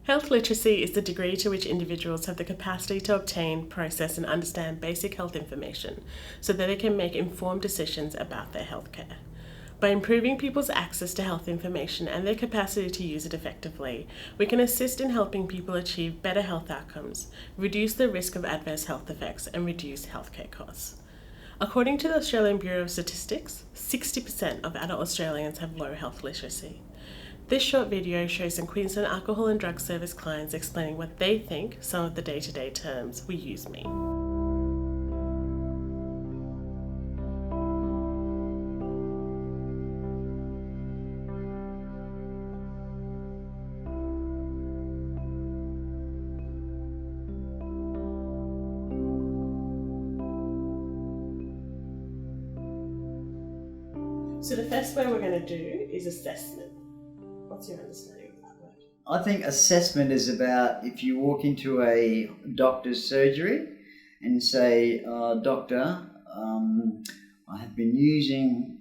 Health literacy is the degree to which individuals have the capacity to obtain, process and understand basic health information so that they can make informed decisions about their healthcare. By improving people's access to health information and their capacity to use it effectively, we can assist in helping people achieve better health outcomes, reduce the risk of adverse health effects and reduce healthcare costs. According to the Australian Bureau of Statistics, 60% of adult Australians have low health literacy. This short video shows some Queensland Alcohol and Drug Service clients explaining what they think some of the day-to-day terms we use mean. So the first way we're going to do is assessment. What's your understanding of that word? I think assessment is about if you walk into a doctor's surgery and say, doctor, I have been using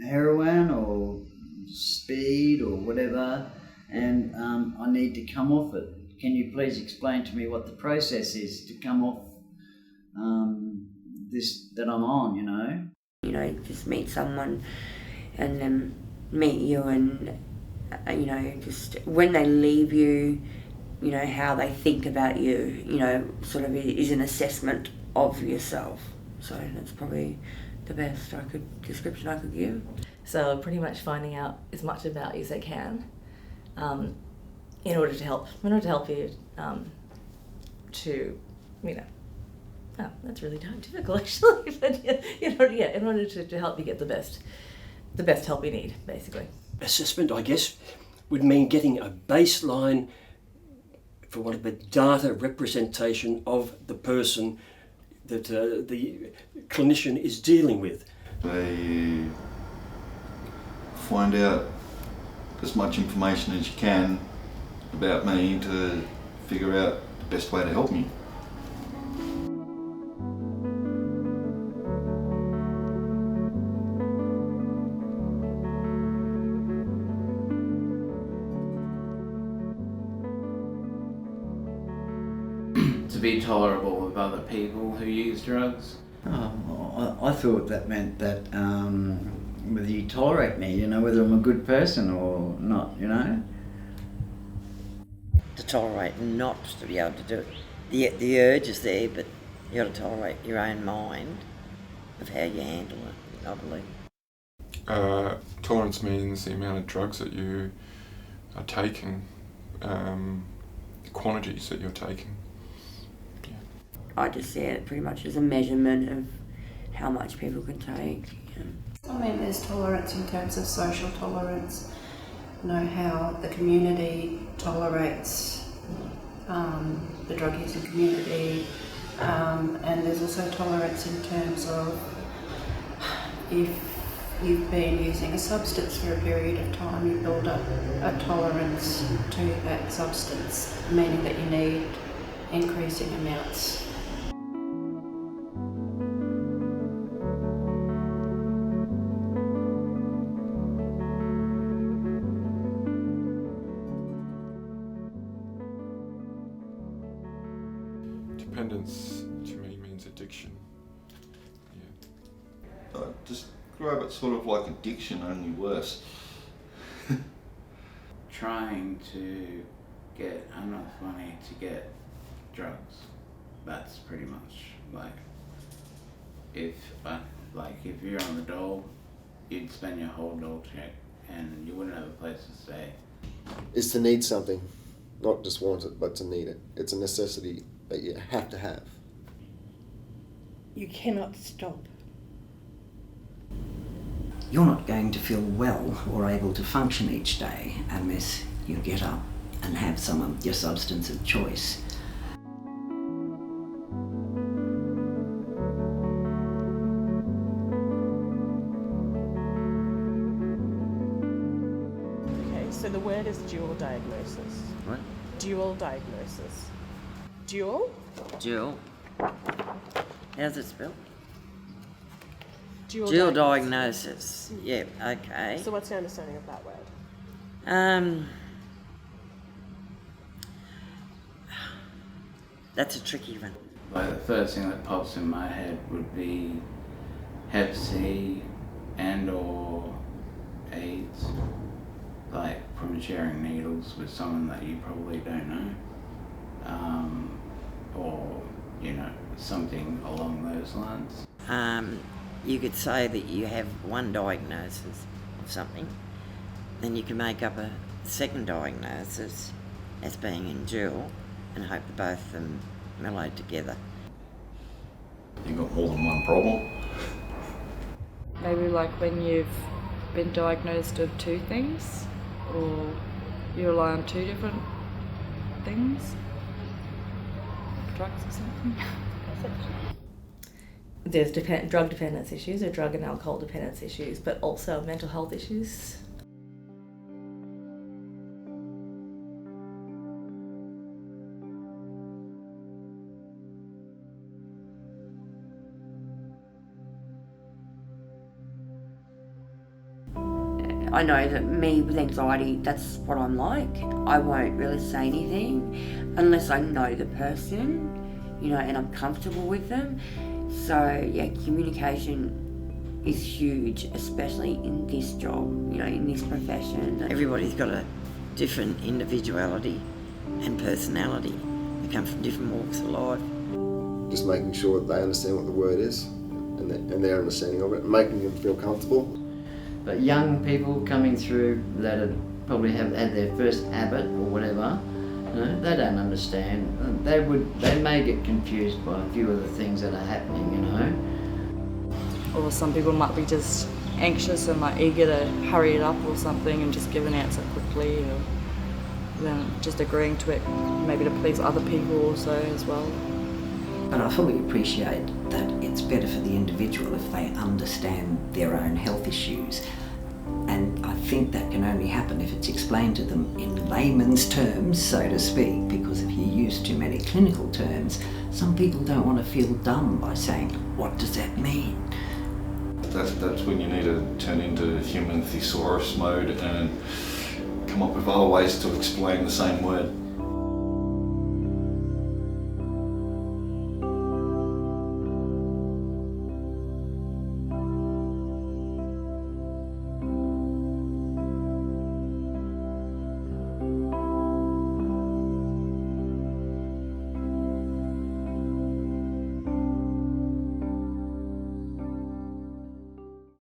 heroin or speed or whatever and I need to come off it. Can you please explain to me what the process is to come off this that I'm on, you know? You know, just meet someone and then meet you and, you know, just when they leave you, you know, how they think about you, you know, sort of is an assessment of yourself. So that's probably the best description I could give. So pretty much finding out as much about you as they can in order to help you to, you know, oh, that's really difficult actually, but in order to help you get the best help you need, basically. Assessment, I guess, would mean getting a baseline, for want of a data representation of the person that the clinician is dealing with. They find out as much information as you can about me to figure out the best way to help me. To be tolerable with other people who use drugs. I thought that meant that whether you tolerate me, you know, whether I'm a good person or not, you know. To tolerate and not to be able to do it. The urge is there, but you got to tolerate your own mind of how you handle it, I believe. Tolerance means the amount of drugs that you are taking, the quantities that you're taking. I just see it pretty much as a measurement of how much people can take. Yeah. I mean, there's tolerance in terms of social tolerance, you know, how the community tolerates the drug using community, and there's also tolerance in terms of if you've been using a substance for a period of time, you build up a tolerance to that substance, meaning that you need increasing amounts. Dependence to me means addiction. Yeah. Describe it sort of like addiction, only worse. Trying to get enough money to get drugs. That's pretty much like if you're on the dole, you'd spend your whole dole check and you wouldn't have a place to stay. Is to need something, not just want it, but to need it. It's a necessity that you have to have. You cannot stop. You're not going to feel well or able to function each day unless you get up and have some of your substance of choice. Okay, so the word is dual diagnosis. What? Dual diagnosis. Dual? Dual. How's it spelled? Dual diagnosis. Yeah, okay. So what's your understanding of that word? That's a tricky one. Like the first thing that pops in my head would be Hep C and or AIDS, like from sharing needles with someone that you probably don't know, or something along those lines. You could say that you have one diagnosis of something, then you can make up a second diagnosis as being in dual and hope that both of them mellowed together. You've got more than one problem. Maybe like when you've been diagnosed with two things, or you rely on two different things, drugs or something. There's drug dependence issues or drug and alcohol dependence issues, but also mental health issues. I know that me with anxiety, that's what I'm like. I won't really say anything unless I know the person, and I'm comfortable with them. So yeah, communication is huge, especially in this job, in this profession. Everybody's got a different individuality and personality. They come from different walks of life. Just making sure that they understand what the word is and their understanding of it, and making them feel comfortable. But young people coming through that have probably have had their first habit or whatever, they don't understand. They may get confused by a few of the things that are happening, Or some people might be just anxious and like eager to hurry it up or something and just give an answer quickly, or then just agreeing to it maybe to please other people also as well. And I fully appreciate that it's better for the individual if they understand their own health issues. And I think that can only happen if it's explained to them in layman's terms, so to speak, because if you use too many clinical terms, some people don't want to feel dumb by saying, what does that mean? That's when you need to turn into human thesaurus mode and come up with other ways to explain the same word.